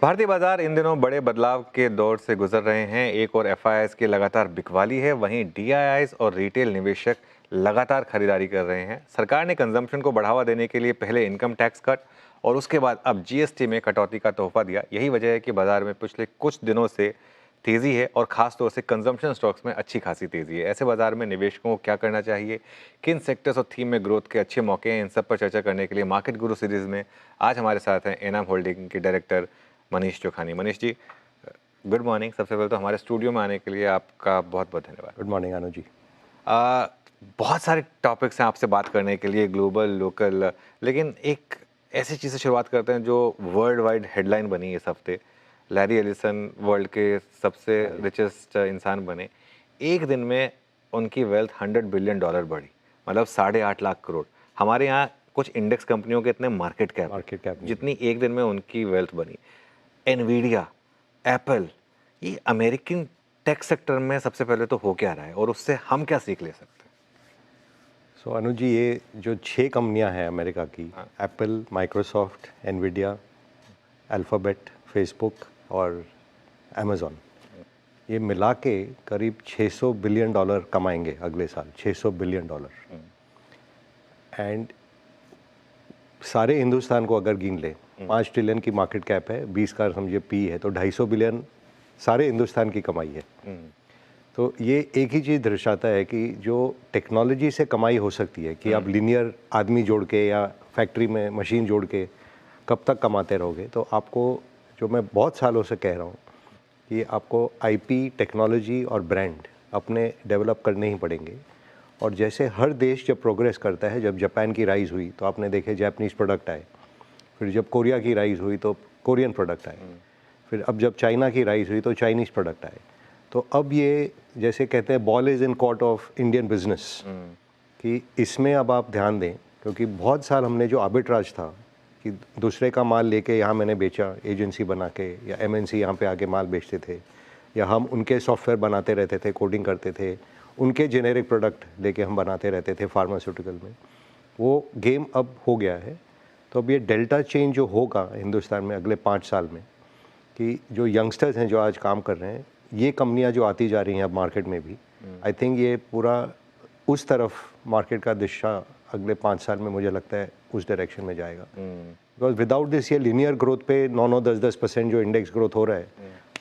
भारतीय बाजार इन दिनों बड़े बदलाव के दौर से गुजर रहे हैं। एक और एफआईआईज की लगातार बिकवाली है, वहीं डीआईआईज और रिटेल निवेशक लगातार खरीदारी कर रहे हैं। सरकार ने कंजम्पशन को बढ़ावा देने के लिए पहले इनकम टैक्स कट और उसके बाद अब जीएसटी में कटौती का तोहफा दिया। यही वजह है कि बाजार में पिछले कुछ दिनों से तेजी है और खासतौर से कंजम्पशन स्टॉक्स में अच्छी खासी तेजी है। ऐसे बाजार में निवेशकों को क्या करना चाहिए, किन सेक्टर्स और थीम में ग्रोथ के अच्छे मौके हैं, इन सब पर चर्चा करने के लिए मार्केट गुरु सीरीज में आज हमारे साथ हैं एनाम होल्डिंग के director Manish Chokhani. Manish ji, good morning. सबसे पहले तो हमारे स्टूडियो में आने के लिए आपका बहुत बहुत धन्यवाद। Good morning Anu ji. बहुत सारे टॉपिक्स हैं आपसे बात करने के लिए, ग्लोबल, लोकल, लेकिन एक ऐसी चीज़ से शुरुआत करते हैं जो वर्ल्ड वाइड हेडलाइन बनी इस हफ्ते। लैरी एलिसन वर्ल्ड के सबसे रिचेस्ट इंसान बने। एक दिन में उनकी वेल्थ $100 बिलियन बढ़ी, मतलब 8.5 लाख करोड़। हमारे यहाँ कुछ इंडेक्स कंपनियों के इतने मार्केट कैप जितनी एक दिन में उनकी वेल्थ बनी। एनवीडिया, एप्पल, ये अमेरिकन टेक सेक्टर में सबसे पहले तो हो क्या रहा है और उससे हम क्या सीख ले सकते हैं? सो अनु जी, ये जो 6 कंपनियां हैं अमेरिका की, Apple, Microsoft, Nvidia, alphabet, Facebook और अमेज़ॉन, ये मिला के करीब $600 बिलियन कमाएंगे अगले साल। $600 बिलियन। एंड सारे हिंदुस्तान को अगर गिन ले, 5 ट्रिलियन की मार्केट कैप है, 20 का समझे पी है, तो 250 बिलियन सारे हिंदुस्तान की कमाई है। तो ये एक ही चीज़ दर्शाता है कि जो टेक्नोलॉजी से कमाई हो सकती है कि आप लीनियर आदमी जोड़ के या फैक्ट्री में मशीन जोड़ के कब तक कमाते रहोगे। तो आपको, जो मैं बहुत सालों से कह रहा हूँ, कि आपको आईपी, टेक्नोलॉजी और ब्रांड अपने डेवलप करने ही पड़ेंगे। और जैसे हर देश जब प्रोग्रेस करता है, जब जापान की राइज़ हुई तो आपने देखे जापानीज़ प्रोडक्ट आए, फिर जब कोरिया की राइज़ हुई तो कोरियन प्रोडक्ट आए, फिर अब जब चाइना की राइज़ हुई तो चाइनीज़ प्रोडक्ट आए। तो अब ये जैसे कहते हैं ball is in court of Indian business, कि इसमें अब आप ध्यान दें, क्योंकि बहुत साल हमने जो आर्बिट्राज था कि दूसरे का माल लेके यहाँ मैंने बेचा एजेंसी बना के, या एमएनसी यहाँ पे आके माल बेचते थे, या हम उनके सॉफ्टवेयर बनाते रहते थे, कोडिंग करते थे, उनके जेनेरिक प्रोडक्ट लेके हम बनाते रहते थे फार्मास्यूटिकल में, वो गेम अब हो गया है। तो अब ये डेल्टा चेंज जो होगा हिंदुस्तान में अगले 5 साल में, कि जो यंगस्टर्स हैं जो आज काम कर रहे हैं, ये कंपनियां जो आती जा रही हैं अब मार्केट में भी, आई थिंक ये पूरा उस तरफ मार्केट का दिशा अगले 5 साल में मुझे लगता है उस डायरेक्शन में जाएगा। बिकॉज विदाउट दिस ये लीनियर ग्रोथ पे 9-10% जो इंडेक्स ग्रोथ हो रहा है,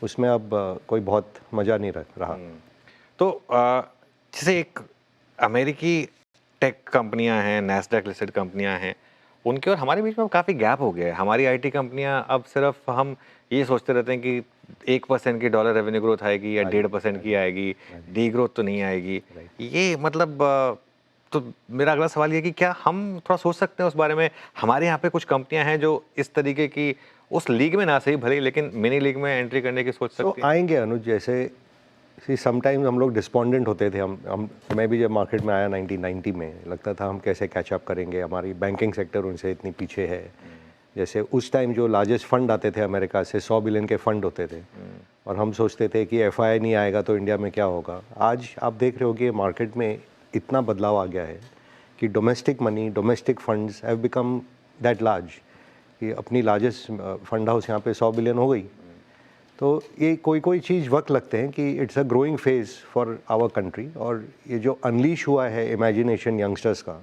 उसमें अब कोई बहुत मज़ा नहीं रहा। तो जैसे एक अमेरिकी टेक कंपनियां हैं, नैस्डैक लिस्टेड कंपनियां हैं, उनके और हमारे बीच में काफ़ी गैप हो गया है। हमारी आईटी कंपनियां अब सिर्फ हम ये सोचते रहते हैं कि 1% की डॉलर रेवेन्यू ग्रोथ आएगी या 1.5% की आएगी, डी ग्रोथ तो नहीं आएगी। ये मतलब तो मेरा अगला सवाल ये कि क्या हम थोड़ा सोच सकते हैं उस बारे में? हमारे यहाँ पे कुछ कंपनियां हैं जो इस तरीके की उस लीग में ना सही भले, लेकिन मिनी लीग में एंट्री करने की सोच सकती है। आएंगे अनुज, जैसे समटाइम्स हम लोग डिस्पॉन्डेंट होते थे। मैं भी जब मार्केट में आया 1990 में, लगता था हम कैसे कैचअप करेंगे, हमारी बैंकिंग सेक्टर उनसे इतनी पीछे है। जैसे उस टाइम जो लार्जेस्ट फंड आते थे अमेरिका से, 100 बिलियन के फंड होते थे, और हम सोचते थे कि एफआई नहीं आएगा तो इंडिया में क्या होगा। आज आप देख रहे हो कि मार्केट में इतना बदलाव आ गया है कि domestic money, domestic funds have become that large, कि अपनी लार्जेस्ट फंड हाउस यहाँ पे 100 बिलियन हो गई। तो ये कोई चीज़ वक्त लगते हैं कि it's a growing phase for our country. और ये जो अनलीश हुआ है इमेजिनेशन यंगस्टर्स का,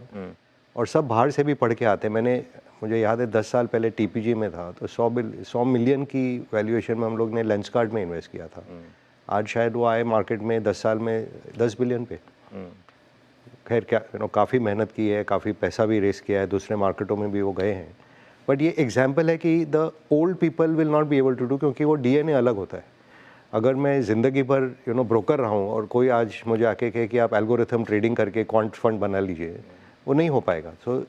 और सब बाहर से भी पढ़ के आते हैं। मुझे याद है 10 साल पहले टीपीजी में था तो 100 मिलियन की वैल्यूएशन में हम लोग ने लेंसकार्ट में इन्वेस्ट किया था। आज शायद वो आए मार्केट में 10 साल में 10 बिलियन पे। खैर क्या, काफ़ी मेहनत की है, काफ़ी पैसा भी रेस किया है, दूसरे मार्केटों में भी वो गए हैं। बट ये एग्जाम्पल है कि the old people will not be able to do, क्योंकि वो डीएनए अलग होता है। अगर मैं ज़िंदगी भर ब्रोकर रहा हूँ और कोई आज मुझे आके कहे कि आप एल्गोरिथम ट्रेडिंग करके क्वांट फंड बना लीजिए, वो नहीं हो पाएगा। सो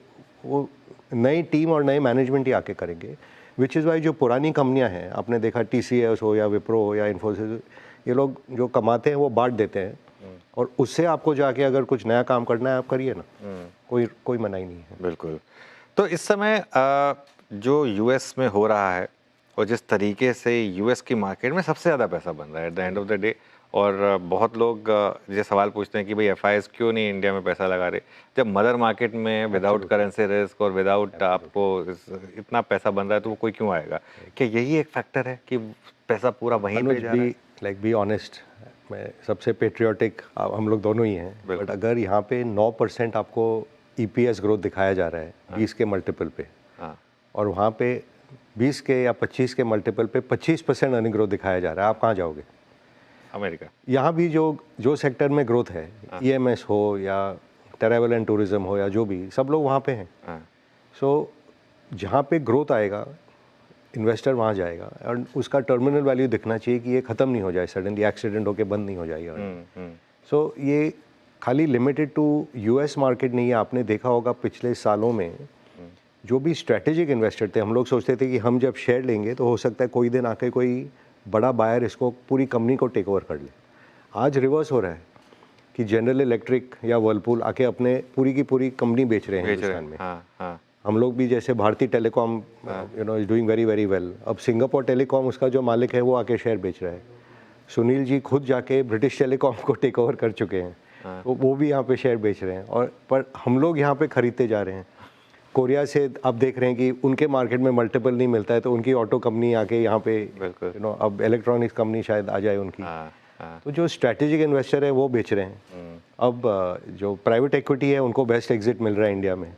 वो नई टीम और नए मैनेजमेंट ही आके करेंगे। विच इज़ वाई जो पुरानी कंपनियां हैं, आपने देखा TCS हो या विप्रो हो या इन्फोसिस, ये लोग जो कमाते हैं वो बांट देते हैं, और उससे आपको जाके अगर कुछ नया काम करना है आप करिए ना, कोई मनाही नहीं है। बिल्कुल। तो इस समय जो यूएस में हो रहा है और जिस तरीके से यूएस की मार्केट में सबसे ज़्यादा पैसा बन रहा है at the end of the day, और बहुत लोग ये सवाल पूछते हैं कि भाई एफआईआईज क्यों नहीं इंडिया में पैसा लगा रहे, जब मदर मार्केट में विदाउट करेंसी रिस्क और विदाउट आपको इतना पैसा बन रहा है तो वो कोई क्यों आएगा? क्या यही एक फैक्टर है कि पैसा पूरा वहीं पे जा रहा है? लाइक बी ऑनेस्ट, मैं सबसे पेट्रियोटिक हम लोग दोनों ही हैं, बट अगर यहाँ पे 9% आपको ईपीएस ग्रोथ दिखाया जा रहा है 20 के मल्टीपल पे, और वहाँ पे 20 के या 25 के मल्टीपल पे 25% अर्निंग ग्रोथ दिखाया जा रहा है, आप कहाँ जाओगे? अमेरिका। यहाँ भी जो सेक्टर में ग्रोथ है, ईएमएस हो या ट्रैवल एंड टूरिज्म हो या जो भी, सब लोग वहाँ पे हैं। सो जहाँ पे ग्रोथ आएगा इन्वेस्टर वहाँ जाएगा, और उसका टर्मिनल वैल्यू दिखना चाहिए कि ये ख़त्म नहीं हो जाए, सडनली एक्सीडेंट होके बंद नहीं हो जाएगा। सो ये खाली लिमिटेड टू यूएस मार्केट नहीं है। आपने देखा होगा पिछले सालों में जो भी स्ट्रैटेजिक इन्वेस्टर थे, हम लोग सोचते थे कि हम जब शेयर लेंगे तो हो सकता है कोई दिन आके कोई बड़ा बायर इसको पूरी कंपनी को टेक ओवर कर ले। आज रिवर्स हो रहा है कि जनरल इलेक्ट्रिक या वर्लपूल आके अपने पूरी की पूरी कंपनी बेच रहे हैं हिंदुस्तान में। हम लोग भी जैसे भारतीय telecom is doing very very well, अब सिंगापुर टेलीकॉम उसका जो मालिक है वो आके शेयर बेच रहा है। सुनील जी खुद जाके ब्रिटिश टेलीकॉम को टेक ओवर कर चुके हैं, तो वो भी यहाँ पे शेयर बेच रहे हैं, और पर हम लोग यहाँ पे खरीदते जा रहे हैं। कोरिया से आप देख रहे हैं कि उनके मार्केट में मल्टीपल नहीं मिलता है, तो उनकी ऑटो कंपनी आके यहाँ पे अब इलेक्ट्रॉनिक्स कंपनी शायद आ जाए उनकी। तो जो स्ट्रैटेजिक इन्वेस्टर है वो बेच रहे हैं। अब जो प्राइवेट इक्विटी है उनको बेस्ट एग्जिट मिल रहा है इंडिया में।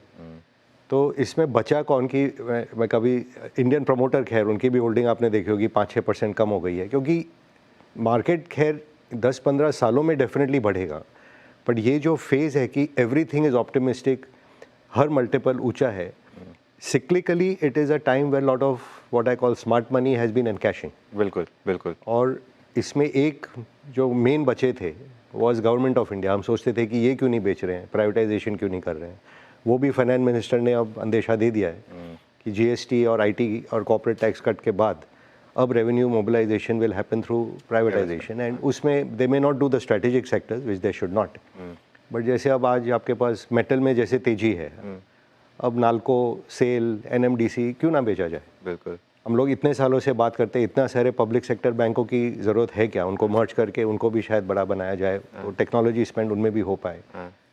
तो इसमें बचा कौन की, मैं कभी इंडियन प्रमोटर, खैर उनकी भी होल्डिंग आपने देखी होगी 5-6% कम हो गई है, क्योंकि मार्केट खैर 10-15 सालों में डेफिनेटली बढ़ेगा, बट ये जो फेज़ है कि एवरीथिंग इज़ ऑप्टिमिस्टिक, हर मल्टीपल ऊंचा है, cyclically it is a time where lot of what I call smart money has been encashing. बिल्कुल बिल्कुल। और इसमें एक जो मेन बचे थे वॉज गवर्नमेंट ऑफ इंडिया। हम सोचते थे कि ये क्यों नहीं बेच रहे हैं, प्राइवेटाइजेशन क्यों नहीं कर रहे हैं। वो भी फाइनेंस मिनिस्टर ने अब अंदेशा दे दिया है कि जीएसटी और आईटी और कॉर्पोरेट टैक्स कट के बाद अब revenue mobilisation will happen through privatisation, and उसमें they may not do the strategic sectors which they should not. But जैसे अब आज आपके पास मेटल में जैसे तेजी है, अब नाल्को, सेल, एनएमडीसी क्यों ना बेचा जाए? बिल्कुल। हम लोग इतने सालों से बात करते हैं, इतना सारे पब्लिक सेक्टर बैंकों की ज़रूरत है क्या? उनको मर्ज करके उनको भी शायद बड़ा बनाया जाए, तो टेक्नोलॉजी स्पेंड उनमें भी हो पाए।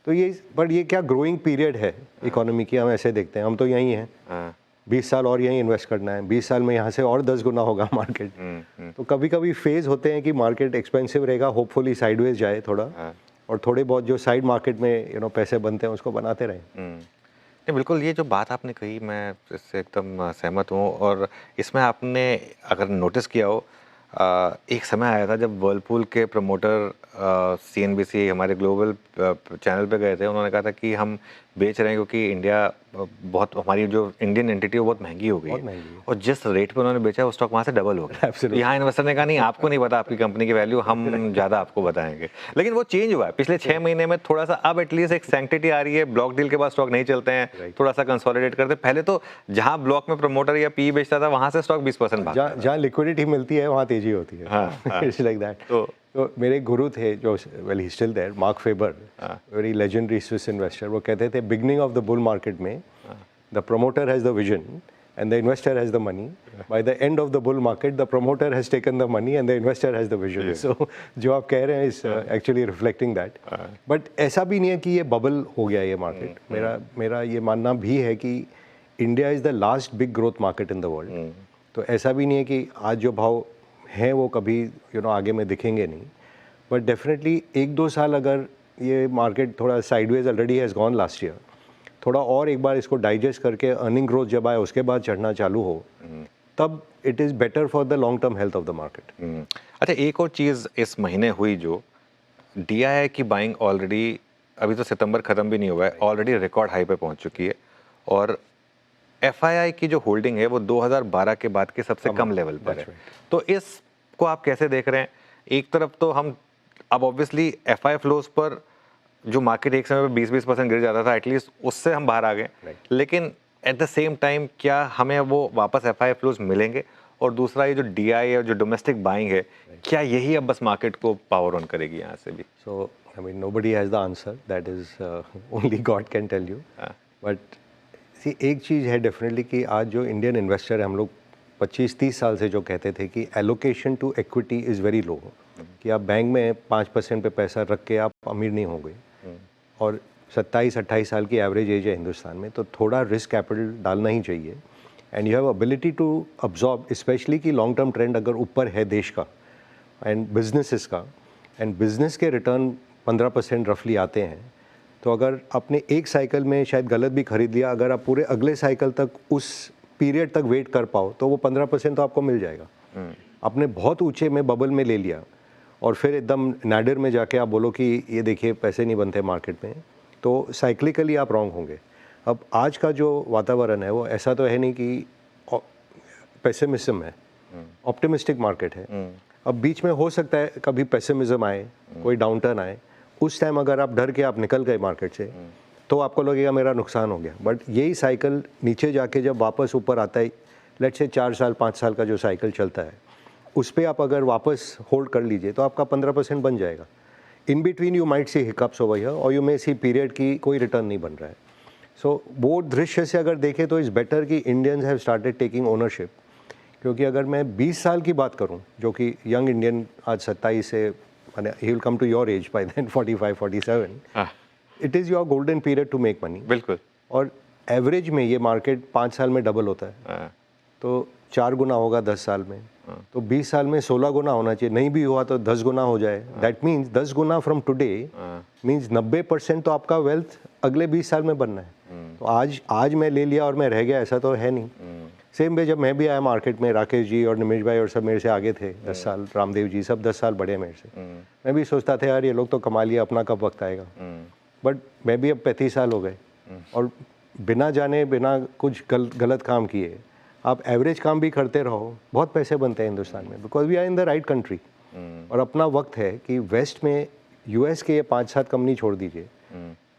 तो ये, बट ये क्या ग्रोइंग पीरियड है इकोनॉमी की, हम ऐसे देखते हैं। हम तो यहीं हैं, 20 साल और यहीं इन्वेस्ट करना है, 20 साल में यहाँ से और 10 गुना होगा मार्केट। तो कभी कभी फेज़ होते हैं कि मार्केट एक्सपेंसिव रहेगा, होपफुली साइडवेज जाए थोड़ा, और थोड़े बहुत जो साइड मार्केट में पैसे बनते हैं उसको बनाते रहें। नहीं, बिल्कुल, ये जो बात आपने कही मैं इससे एकदम सहमत हूँ। और इसमें आपने अगर नोटिस किया हो, एक समय आया था जब वर्लपूल के प्रमोटर सीएनबीसी हमारे ग्लोबल चैनल पे गए थे। उन्होंने कहा था कि हम बेच रहे हैं क्योंकि इंडिया बहुत, हमारी जो इंडियन एंटिटी है वो बहुत महंगी हो गई है। और जिस रेट पे उन्होंने बेचा वो स्टॉक वहाँ से डबल हो गया। तो यहाँ इन्वेस्टर ने कहा नहीं, आपको नहीं पता आपकी कंपनी की वैल्यू, हम ज़्यादा आपको बताएंगे। लेकिन वो चेंज हुआ है पिछले 6 महीने में, थोड़ा सा अब एटलीस्ट एक सैंक्टिटी आ रही है। ब्लॉक डील के बाद स्टॉक नहीं चलते हैं, थोड़ा सा कंसोलिडेट करते हैं। पहले तो जहाँ ब्लॉक में प्रमोटर या पी बेचता था वहाँ से स्टॉक 20% भागता था। जहाँ लिक्विडिटी मिलती है वहाँ तेजी होती है। It's like that. तो मेरे गुरु थे जो, well he still there, Marc Faber, very legendary Swiss investor. वो कहते थे beginning of the bull market में the promoter has the vision and the investor has the money. By the end of the bull market, the promoter has taken the money and the investor has the vision. So जो आप कह रहे हैं is actually reflecting that. But ऐसा भी नहीं है कि ये बबल हो गया ये मार्केट। मेरा ये मानना भी है कि India is the last big growth market in the world. तो ऐसा भी नहीं है कि आज जो भाव हैं वो कभी आगे में दिखेंगे नहीं, बट डेफिनेटली 1-2 साल अगर ये मार्केट थोड़ा sideways already has gone last year, थोड़ा और एक बार इसको डाइजेस्ट करके अर्निंग ग्रोथ जब आए उसके बाद चढ़ना चालू हो, तब it is better for the long term health of the market. अच्छा, एक और चीज़ इस महीने हुई, जो DII की बाइंग ऑलरेडी, अभी तो सितंबर ख़त्म भी नहीं हुआ है, ऑलरेडी रिकॉर्ड हाई पे पहुंच चुकी है। और FII की जो होल्डिंग है वो 2012 के बाद के सबसे कम लेवल पर है। तो इसको आप कैसे देख रहे हैं? एक तरफ तो हम अब ऑब्वियसली FI फ्लोज पर, जो मार्केट एक समय पे 20% गिर जाता था, एटलीस्ट उससे हम बाहर आ गए, लेकिन एट द सेम टाइम क्या हमें वो वापस FI फ्लोज मिलेंगे? और दूसरा ये जो DII और जो डोमेस्टिक बाइंग है, क्या यही अब बस मार्केट को पावर ऑन करेगी यहाँ से भी? So I mean nobody has the answer, that is only God can tell you. But see, एक चीज़ है डेफिनेटली कि आज जो इंडियन इन्वेस्टर है, हम लोग 25-30 साल से जो कहते थे कि allocation to equity is very low, कि आप बैंक में 5% पे पैसा रख के आप अमीर नहीं होंगे, और 27-28 साल की एवरेज एज है हिंदुस्तान में, तो थोड़ा रिस्क कैपिटल डालना ही चाहिए। And you have ability to absorb, specially कि लॉन्ग टर्म ट्रेंड अगर ऊपर है देश का एंड बिजनेसेस का, एंड बिजनेस के रिटर्न 15% रफली आते हैं, तो अगर आपने एक साइकिल में शायद गलत भी खरीद लिया, अगर आप पूरे अगले साइकिल तक उस पीरियड तक वेट कर पाओ तो वो 15% तो आपको मिल जाएगा। आपने बहुत ऊंचे में बबल में ले लिया और फिर एकदम नाडिर में जाके आप बोलो कि ये देखिए पैसे नहीं बनते मार्केट में, तो साइक्लिकली आप रॉन्ग होंगे। अब आज का जो वातावरण है वो ऐसा तो है नहीं कि पेसिमिज्म है, ऑप्टिमिस्टिक मार्केट है। अब बीच में हो सकता है कभी पेसिमिज्म आए, कोई डाउनटर्न आए, उस टाइम अगर आप डर के आप निकल गए मार्केट से तो आपको लगेगा मेरा नुकसान हो गया। बट यही साइकिल नीचे जाके जब वापस ऊपर आता है, लेट्स से 4 साल 5 साल का जो साइकिल चलता है, उस पर आप अगर वापस होल्ड कर लीजिए तो आपका 15% बन जाएगा। In between you might see hiccups over here और यू मे सी पीरियड की कोई रिटर्न नहीं बन रहा है। सो वो दृश्य से अगर देखें तो इज़ बेटर कि Indians have started taking ownership. क्योंकि अगर मैं 20 साल की बात करूं, जो कि यंग इंडियन आज 27 से, he will come to your age by then 45-47, it is your golden period to make money. बिल्कुल। और एवरेज में ये मार्केट 5 साल में डबल होता है, तो 4 गुना होगा 10 साल में, तो 20 साल में 16 गुना होना चाहिए। नहीं भी हुआ तो 10 गुना हो जाए। That means 10 Guna from today means 90% तो आपका वेल्थ अगले 20 साल में बनना है। तो आज मैं ले लिया और मैं रह गया, ऐसा तो है नहीं। सेम वे जब मैं भी आया मार्केट में, राकेश जी और निमेश भाई और सब मेरे से आगे थे 10 साल, रामदेव जी सब 10 साल बड़े मेरे से। मैं भी सोचता था यार ये लोग तो कमा लिया, अपना कब वक्त आएगा। बट मैं भी अब 35 साल हो गए और बिना जाने बिना कुछ गलत काम किए आप एवरेज काम भी करते रहो, बहुत पैसे बनते हैं हिंदुस्तान में, because we are in the right country. और अपना वक्त है कि वेस्ट में यूएस के ये 5-7 कंपनी छोड़ दीजिए,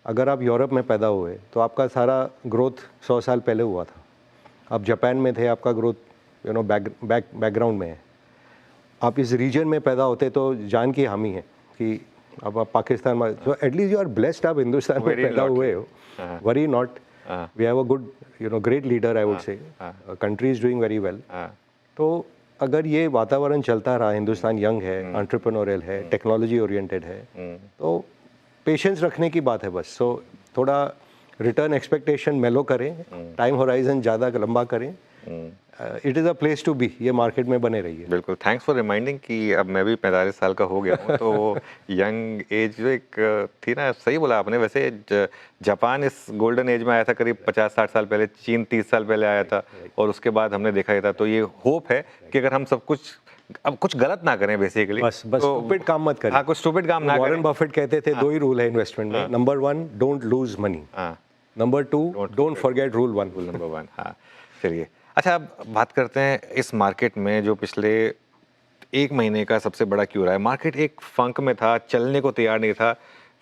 अगर आप यूरोप में पैदा हुए तो आपका सारा ग्रोथ 100 साल पहले हुआ था। आप जापान में थे, आपका ग्रोथ बैकग्राउंड में है। आप इस रीजन में पैदा होते तो जान की हामी है कि अब आप पाकिस्तान में, तो एटलीस्ट यू आर ब्लेस्ड, आप हिंदुस्तान में पैदा हुए हो। Worry not, we have a good great leader, I would say country is doing very well. तो अगर ये वातावरण चलता रहा, हिंदुस्तान यंग है, एंटरप्रेन्योरियल है, टेक्नोलॉजी ओरिएंटेड है, तो पेशेंस रखने की बात है बस। सो थोड़ा रिटर्न एक्सपेक्टेशन मेलो करें, टाइम होराइजन ज़्यादा लंबा करें, it is a place to be, ये मार्केट में बने रहिए। बिल्कुल, थैंक्स फॉर रिमाइंडिंग कि अब मैं भी 45 साल का हो गया हूँ, तो वो यंग एज जो एक थी ना, सही बोला आपने। वैसे जापान इस गोल्डन एज में आया था करीब 50-60 साल पहले, चीन 30 साल पहले आया था, और उसके बाद हमने देखा था। तो ये होप है कि अगर हम सब कुछ अब कुछ गलत ना करें बेसिकली, बस तो स्टूपिड काम मत करें। हाँ, कुछ स्टूपिड काम ना करें। वॉरेन बफेट कहते थे 2 ही रूल है इन्वेस्टमेंट में, number 1 don't lose money, number 2 don't forget rule 1। Rule number 1। हाँ, चलिए अच्छा, अब बात करते हैं इस मार्केट में जो पिछले 1 महीने का सबसे बड़ा क्यों रहा है। मार्केट एक फंक में था, चलने को तैयार नहीं था।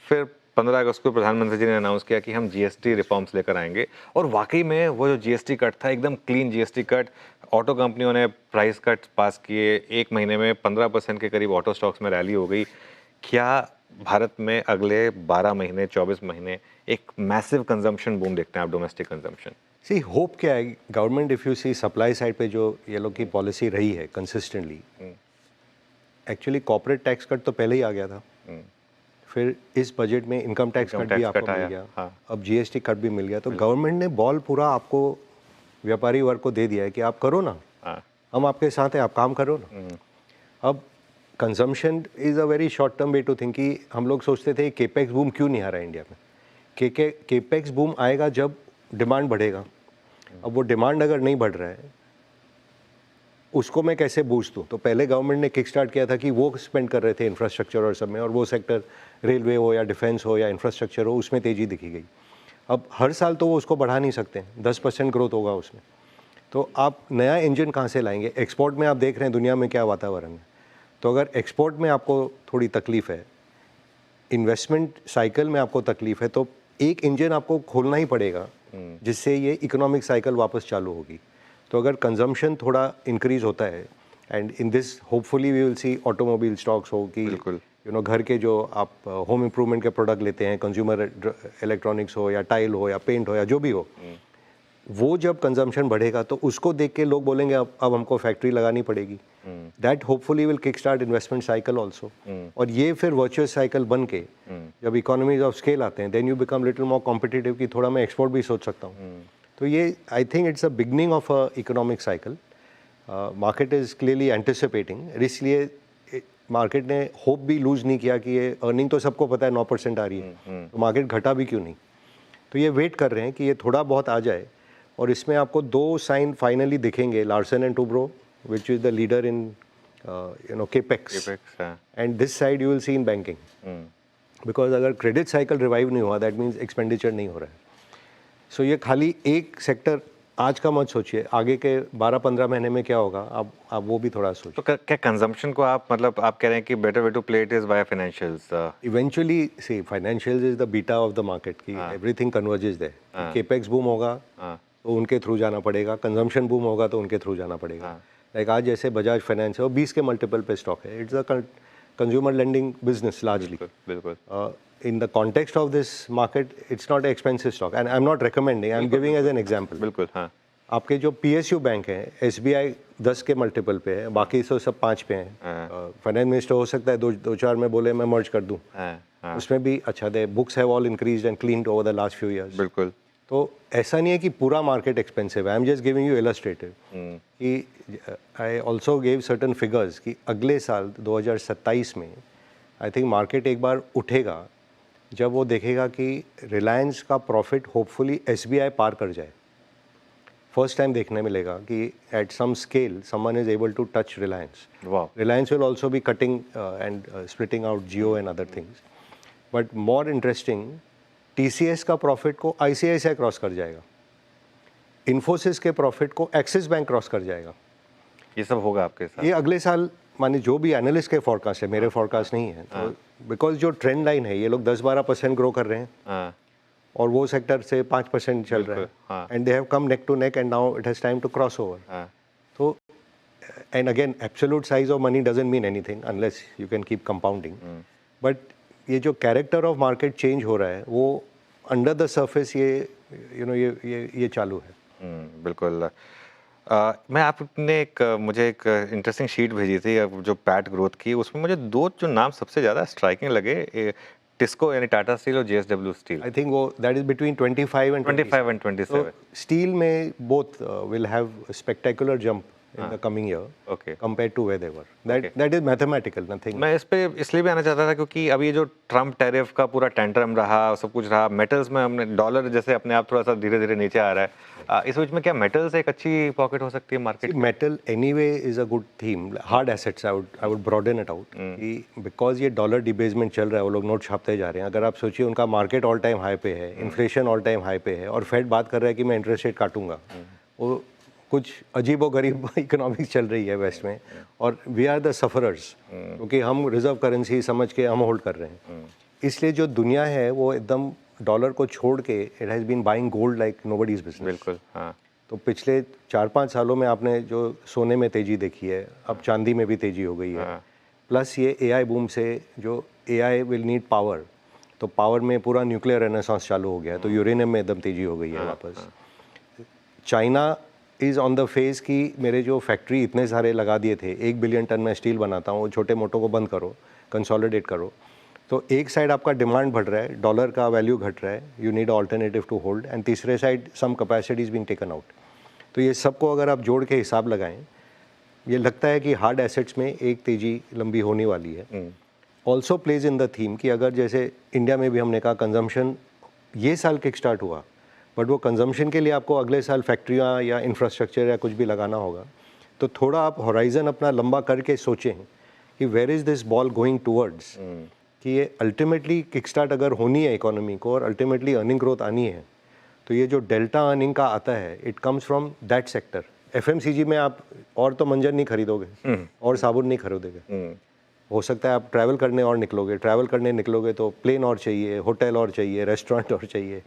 फिर 15 अगस्त को प्रधानमंत्री जी ने अनाउंस किया कि हम जीएसटी रिफॉर्म्स लेकर आएंगे, और वाकई में वो जो जीएसटी कट था एकदम क्लीन जीएसटी कट। ऑटो कंपनियों ने प्राइस कट पास किए, 1 महीने में 15% के करीब ऑटो स्टॉक्स में रैली हो गई। क्या भारत में अगले 12 महीने 24 महीने एक मैसिव कंजम्पशन बूम देखते हैं आप, डोमेस्टिक कंजम्पशन? सी होप क्या है, government if you see supply side पे जो ये लोग की पॉलिसी रही है consistently, actually corporate tax cut तो पहले ही आ गया था, फिर इस बजट में इनकम टैक्स कट भी आपको मिल गया, हाँ। अब जीएसटी कट भी मिल गया। तो गवर्नमेंट ने बॉल पूरा आपको, व्यापारी वर्ग को दे दिया है कि आप करो ना, हम आपके साथ हैं, आप काम करो ना। अब consumption is a very short term way to think कि हम लोग सोचते थे केपेक्स बूम क्यों नहीं आ रहा है इंडिया में। केपेक्स बूम आएगा जब डिमांड बढ़ेगा। अब वो डिमांड अगर नहीं बढ़ रहा है, उसको मैं कैसे बूस्ट दूँ? तो पहले गवर्नमेंट ने किक स्टार्ट किया था कि वो स्पेंड कर रहे थे इंफ्रास्ट्रक्चर और सब में, और वो सेक्टर रेलवे हो या डिफेंस हो या इंफ्रास्ट्रक्चर हो, उसमें तेज़ी दिखी गई। अब हर साल तो वो उसको बढ़ा नहीं सकते, 10% ग्रोथ होगा उसमें। तो आप नया इंजन कहाँ से लाएंगे? एक्सपोर्ट में आप देख रहे हैं दुनिया में क्या वातावरण है। तो अगर एक्सपोर्ट में आपको थोड़ी तकलीफ है, इन्वेस्टमेंट साइकिल में आपको तकलीफ है, तो एक इंजन आपको खोलना ही पड़ेगा जिससे ये इकोनॉमिक साइकिल वापस चालू होगी। तो अगर कंजम्पशन थोड़ा इंक्रीज होता है, and in this hopefully we will see automobile stocks हो कि घर के जो आप होम इम्प्रूवमेंट के प्रोडक्ट लेते हैं, कंज्यूमर इलेक्ट्रॉनिक्स हो या टाइल हो या पेंट हो या जो भी हो, वो जब कंजम्पशन बढ़ेगा तो उसको देख के लोग बोलेंगे अब हमको फैक्ट्री लगानी पड़ेगी, that hopefully will kick start investment cycle also. और ये फिर वर्चुअस साइकिल बन के जब इकोनॉमीज ऑफ स्केल आते हैं then you become little more competitive कि थोड़ा मैं एक्सपोर्ट भी सोच सकता हूँ। तो ये I think it's a beginning of a economic cycle. Market is clearly anticipating, इसलिए मार्केट ने होप भी लूज नहीं किया कि ये अर्निंग तो सबको पता है 9% आ रही है, तो मार्केट घटा भी क्यों नहीं। तो ये वेट कर रहे हैं कि ये थोड़ा बहुत आ जाए, और इसमें आपको दो साइन फाइनली दिखेंगे, Larsen and Toubro which is the leader in capex, and this side you will see in banking, because अगर क्रेडिट साइकिल रिवाइव नहीं हुआ दैट मीन्स एक्सपेंडिचर नहीं हो रहा है। सो ये खाली एक सेक्टर आज का मत सोचिए, आगे के 12-15 महीने में क्या होगा आप वो भी थोड़ा सोचिए। तो क्या कंजम्पशन को आप मतलब आप कह रहे हैं कि better way to play it is by financials? Eventually see financials is the beta of the market की everything converges there. Capex boom होगा तो उनके थ्रू जाना पड़ेगा, कंजम्पशन बूम होगा तो उनके थ्रू जाना पड़ेगा। लाइक आज जैसे बजाज फाइनेंस है वो 20 के मल्टीपल पे स्टॉक है, it's a consumer lending business largely. बिल्कुल। In the context of this market, it's not an expensive stock, and I'm not recommending. I'm giving as an example. बिल्कुल। हाँ। आपके जो PSU बैंक है, SBI 10 के multiple पे है, बाकी तो सब 5 पे हैं। फाइनेंस मिनिस्टर हो सकता है दो चार में बोले मैं मर्ज कर दूं, उसमें भी अच्छा दे। Books have all increased and cleaned over the last few years. बिल्कुल। तो ऐसा नहीं है कि पूरा मार्केट एक्सपेंसिव है। I am just giving you illustrative कि I also gave certain figures कि अगले साल 2027 में आई थिंक मार्केट एक बार उठेगा जब वो देखेगा कि रिलायंस का प्रॉफिट होपफुली SBI पार कर जाए। फर्स्ट टाइम देखने मिलेगा कि at some scale someone is able to touch Reliance. Reliance will also be cutting and splitting out Jio and other things, but more interesting TCS का प्रॉफिट को ICICI क्रॉस कर जाएगा, इन्फोसिस के प्रॉफिट को एक्सिस बैंक क्रॉस कर जाएगा। ये सब होगा आपके साथ? ये अगले साल, माने जो भी एनालिस्ट के फॉरकास्ट है, मेरे फॉरकास्ट नहीं है, तो बिकॉज जो ट्रेंड लाइन है ये लोग 10-12% ग्रो कर रहे हैं और वो सेक्टर से 5% चल रहा है, and they have come neck to neck and now it has time to cross over. तो and again absolute size of money doesn't mean anything unless you can keep compounding, but ये जो character of market change हो रहा है वो under the surface ये चालू है। बिल्कुल। मैं आपने मुझे एक इंटरेस्टिंग शीट भेजी थी जो पैट ग्रोथ की, उसमें मुझे दो जो नाम सबसे ज़्यादा स्ट्राइकिंग लगे, टिस्को यानी टाटा स्टील और JSW स्टील। आई थिंक वो that is between 25 and 27। Steel में both will have spectacular jump in the coming year, compared to where they were. That is mathematical, nothing. मैं इस पे इसलिए भी आना चाहता था क्योंकि अब ये जो ट्रम्प टैरिफ का पूरा टेंट्रम रहा, सब कुछ रहा, मेटल्स में हमने डॉलर जैसे अपने आप थोड़ा सा धीरे धीरे नीचे आ रहा है, इस बीच में क्या मेटल्स एक अच्छी पॉकेट हो सकती है market? Metal anyway is a good theme. Hard assets I would broaden it out कि बिकॉज ये डॉलर डिबेसमेंट चल रहा है, वो लोग नोट छापते जा रहे हैं। अगर आप सोचिए उनका मार्केट ऑल टाइम हाई पे है, इन्फ्लेशन ऑल टाइम हाई पे है, और फेड बात कर रहा है कि मैं इंटरेस्ट रेट काटूंगा, वो कुछ अजीब व गरीब इकोनॉमिक्स चल रही है वेस्ट में, और वी आर द सफरर्स क्योंकि हम रिजर्व करेंसी समझ के हम होल्ड कर रहे हैं। इसलिए जो दुनिया है वो एकदम डॉलर को छोड़ के it has been buying gold like nobody's business. बिल्कुल। हाँ। तो पिछले 4-5 सालों में आपने जो सोने में तेज़ी देखी है, अब चांदी में भी तेज़ी हो गई है। प्लस ये AI बूम से जो AI विल नीड पावर, तो पावर में पूरा न्यूक्लियर रेनेसांस चालू हो गया है, तो यूरेनियम में एकदम तेज़ी हो गई है वापस। China is on the face कि मेरे जो फैक्ट्री इतने सारे लगा दिए थे, 1 बिलियन टन में स्टील बनाता हूँ, छोटे मोटों को बंद करो, कंसोलिडेट करो। तो एक साइड आपका डिमांड बढ़ रहा है, डॉलर का वैल्यू घट रहा है, you need alternative to hold, and तीसरे side some capacity is being taken out. तो ये सबको अगर आप जोड़ के हिसाब लगाएं, ये लगता है कि हार्ड एसेट्स में एक तेज़ी लंबी होने वाली है। Also plays in the theme कि अगर जैसे इंडिया में भी हमने कहा कंजम्पशन ये साल किक स्टार्ट हुआ, बट वो कंजम्पशन के लिए आपको अगले साल फैक्ट्रियाँ या इंफ्रास्ट्रक्चर या कुछ भी लगाना होगा, तो थोड़ा आप होराइजन अपना लंबा करके सोचें कि where is this ball going towards, कि ये अल्टीमेटली किक स्टार्ट अगर होनी है इकोनॉमी को और अल्टीमेटली अर्निंग ग्रोथ आनी है, तो ये जो डेल्टा अर्निंग का आता है it comes from that sector. FMCG में आप और तो मंजन नहीं खरीदोगे और साबुन नहीं खरीदोगे, हो सकता है आप ट्रैवल करने और निकलोगे, ट्रैवल करने निकलोगे तो प्लेन और चाहिए, होटल और चाहिए, रेस्टोरेंट और चाहिए,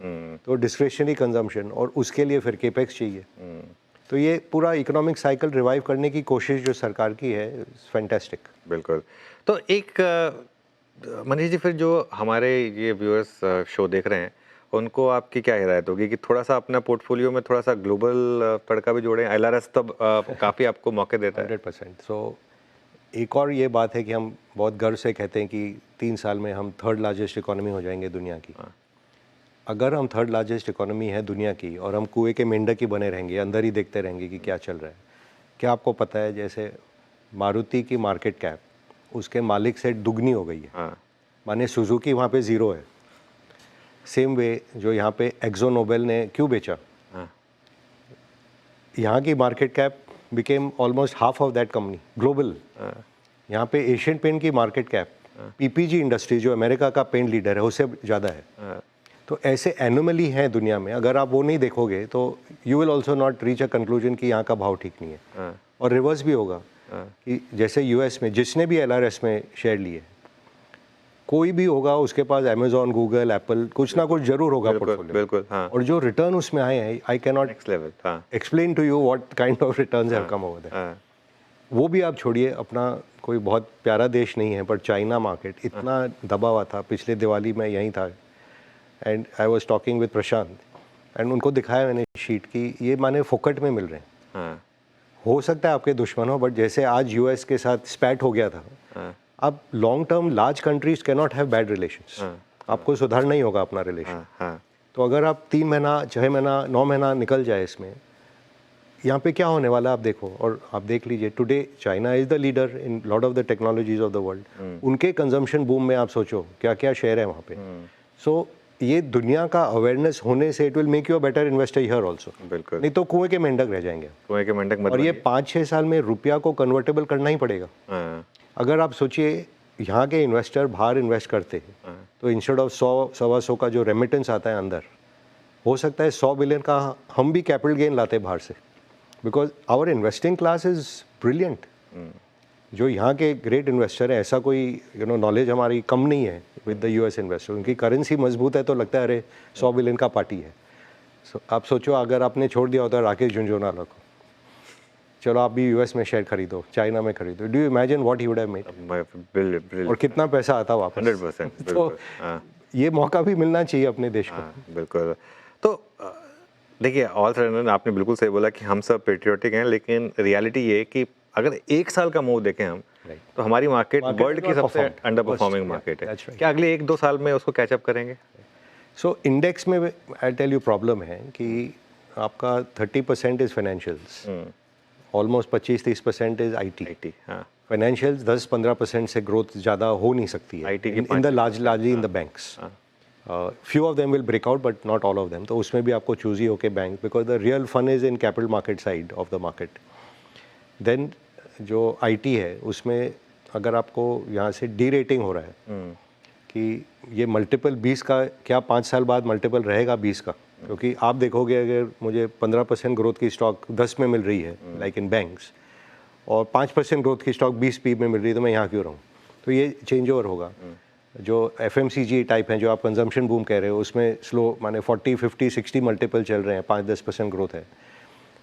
तो डिस्क्रिशनरी कंजम्पशन, और उसके लिए फिर केपेक्स चाहिए। तो ये पूरा इकोनॉमिक साइकिल रिवाइव करने की कोशिश जो सरकार की है, फैंटास्टिक। बिल्कुल। तो एक मनीष जी, फिर जो हमारे ये व्यूअर्स शो देख रहे हैं उनको आपकी क्या हिदायत होगी कि थोड़ा सा अपना पोर्टफोलियो में थोड़ा सा ग्लोबल तड़का भी जोड़ें? एलआरएस तब काफ़ी आपको मौके देता है। 100%। सो एक और ये बात है कि हम बहुत गर्व से कहते हैं कि 3 साल में हम थर्ड लार्जेस्ट इकोनॉमी हो जाएंगे दुनिया की। अगर हम थर्ड लार्जेस्ट इकोनॉमी है दुनिया की और हम कुएं के मेंढक ही बने रहेंगे, अंदर ही देखते रहेंगे कि क्या चल रहा है, क्या आपको पता है जैसे मारुति की मार्केट कैप उसके मालिक से दुगनी हो गई है। हाँ, माने सुजुकी वहाँ पे ज़ीरो है। सेम वे जो यहाँ पे एक्जो नोबेल ने क्यों बेचा, हाँ, यहाँ की market cap became almost half of that company global. यहाँ पे एशियन पेंट की मार्केट कैप पीपीजी इंडस्ट्री जो अमेरिका का पेंट लीडर है उससे ज़्यादा है। हाँ, तो ऐसे एनोमली हैं दुनिया में, अगर आप वो नहीं देखोगे तो you will also not reach a conclusion कि यहाँ का भाव ठीक नहीं है। हाँ, और रिवर्स भी होगा कि जैसे यूएस में जिसने भी एलआरएस में शेयर लिए, कोई भी होगा उसके पास अमेजोन, गूगल, एप्पल, कुछ ना कुछ जरूर होगा बिल्कुल, पोर्टफोलियो। बिल्कुल, हाँ, और जो रिटर्न उसमें आए हैं, I can not next level, हाँ, explain to you what kind of returns have come over there. हाँ, वो भी आप छोड़िए, अपना कोई बहुत प्यारा देश नहीं है पर चाइना मार्केट इतना दबा हुआ था। पिछले दिवाली में यहीं था and I was talking with Prashant and उनको दिखाया मैंने शीट की ये माने फोकट में मिल रहे हैं। हाँ, हो सकता है आपके दुश्मन हो, बट जैसे आज यूएस के साथ स्पैट हो गया था, हाँ, अब long term large countries can not have bad relations. आपको सुधारना ही होगा अपना रिलेशन। हाँ, हाँ, तो अगर आप 3 महीना, 6 महीना, 9 महीना निकल जाए इसमें, यहाँ पे क्या होने वाला है आप देखो। और आप देख लीजिए today China is the leader in lot of the technologies of the world. उनके कंजम्पशन बूम में आप सोचो क्या क्या शेयर है वहाँ पे। सो ये दुनिया का अवेयरनेस होने से it will make you a better investor here also. बिल्कुल, नहीं तो कुएं के मेंढक रह जाएंगे। कुएं के मेंढक मत और ये बनिए। 5-6 साल में रुपया को कन्वर्टेबल करना ही पड़ेगा। हाँ, अगर आप सोचिए यहाँ के इन्वेस्टर बाहर इन्वेस्ट करते हैं तो इंस्टेड ऑफ 100-125 का जो रेमिटेंस आता है अंदर, हो सकता है 100 बिलियन का हम भी कैपिटल गेन लाते बाहर से, because our investing class is brilliant. जो यहाँ के ग्रेट इन्वेस्टर है, ऐसा कोई नॉलेज हमारी कम नहीं है विद द यूएस इन्वेस्टर। उनकी करेंसी मजबूत है तो लगता है अरे 100 बिलियन का पार्टी है। आप सोचो अगर आपने छोड़ दिया होता राकेश झुंझुनवाला को, चलो आप भी यूएस में शेयर खरीदो, चाइना में खरीदो, do you imagine what he would have made, बिल्कुल, और कितना पैसा आता वापस। 100%, तो बिल्कुल, हाँ, ये मौका भी मिलना चाहिए अपने देश को। हाँ, बिल्कुल। तो देखिए, ऑल सडन आपने बिल्कुल सही बोला कि हम सब पेट्रियोटिक हैं, लेकिन रियलिटी ये है कि अगर 1 साल का मूव देखें हम, तो हमारी मार्केट वर्ल्ड की सबसे अंडर परफॉर्मिंग मार्केट है। क्या अगले 1-2 साल में उसको कैचअप करेंगे? सो इंडेक्स में आई टेल यू प्रॉब्लम है कि आपका 30% is financials, almost 25-30% is IT. IT, हाँ, फाइनेंशियल्स 10-15% से ग्रोथ ज़्यादा हो नहीं सकती है IT की in the largely in the banks. Few of them will break out but not all of them. तो उसमें भी आपको चूज ही होके bank, because the real fun is in capital market side of the market. Then जो IT है उसमें अगर आपको यहाँ से डी रेटिंग हो रहा है कि ये मल्टीपल 20 का, क्या 5 साल बाद मल्टीपल रहेगा 20 का? क्योंकि आप देखोगे अगर मुझे 15% ग्रोथ की स्टॉक 10 में मिल रही है लाइक इन बैंक्स, और 5% ग्रोथ की स्टॉक 20 पी में मिल रही है, तो मैं यहाँ क्यों रहूँ? तो ये चेंज ओवर होगा। जो एफएमसीजी टाइप हैं, जो आप कंजम्पशन बूम कह रहे हो, उसमें स्लो माने 40, 50, 60 मल्टीपल चल रहे हैं, 5-10% ग्रोथ है।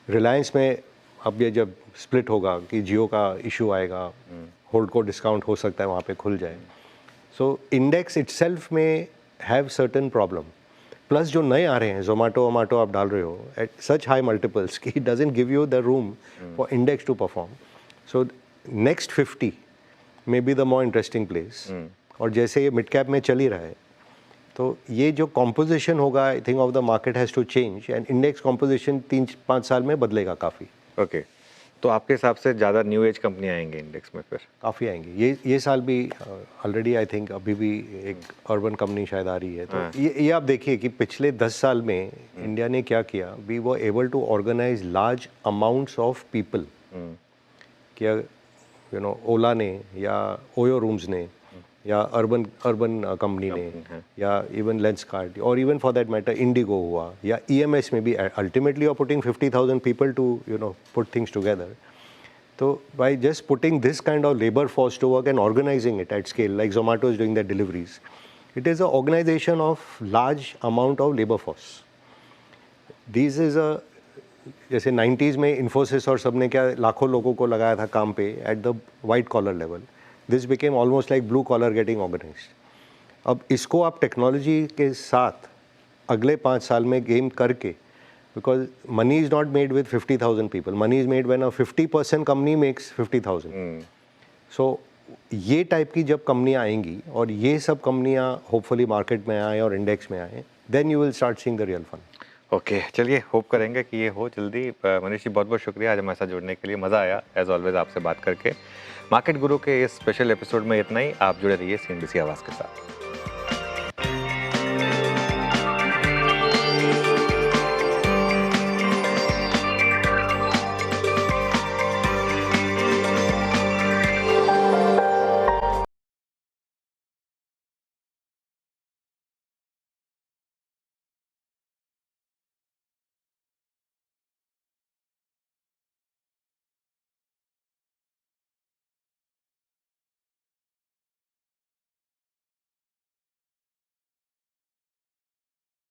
रिलायंस में अब ये जब स्प्लिट होगा कि जियो का इशू आएगा, होल्ड को डिस्काउंट हो सकता है वहाँ पे खुल जाए। सो इंडेक्स इटसेल्फ में हैव सर्टेन प्रॉब्लम। प्लस जो नए आ रहे हैं, जोमेटो वोमेटो आप डाल रहे हो एट सच हाई मल्टीपल्स कि it doesn't give you the room for index to perform. So next 50 may be the more interesting place. और जैसे ये मिड कैप में चल ही रहा है, तो ये जो कॉम्पोजिशन होगा, I think of the market has to change and index composition 3-5 साल में बदलेगा काफ़ी। ओके, तो आपके हिसाब से ज़्यादा न्यू एज कंपनी आएंगे इंडेक्स में फिर? काफ़ी आएंगी। ये साल भी ऑलरेडी आई थिंक अभी भी एक अर्बन कंपनी शायद आ रही है। तो ये आप देखिए कि पिछले 10 साल में इंडिया ने क्या किया, we were able to organize large amounts of people. क्या ओला ने या ओयो रूम्स ने या अर्बन कंपनी ने या इवन लेंसकार्ट और even for that matter IndiGo हुआ या ईएमएस में भी, ultimately are putting 50,000 people to put things together. तो by just putting this kind of labor force to work and organizing it at scale, like Zomato is doing their deliveries, it is an organization of large amount of labor force. This is a, जैसे 90s में इन्फोसिस और सबने क्या लाखों लोगों को लगाया था काम पे at the white collar level, this became almost like blue collar getting organized. अब इसको आप टेक्नोलॉजी के साथ अगले 5 साल में गेम करके, because money is not made with 50,000 people, money is made when a 50% company makes 50,000। सो ये टाइप की जब कंपनियां आएंगी और ये सब कंपनियां होपफुली मार्केट में आए और इंडेक्स में आए, then you will start seeing the real fund. Okay, चलिए होप करेंगे कि ये हो जल्दी। मनीष जी बहुत बहुत शुक्रिया आज हमारे साथ जुड़ने के लिए, मज़ा आया एज ऑलवेज आपसे बात करके। मार्केट गुरु के इस स्पेशल एपिसोड में इतना ही। आप जुड़े रहिए CNBC आवाज़ के साथ।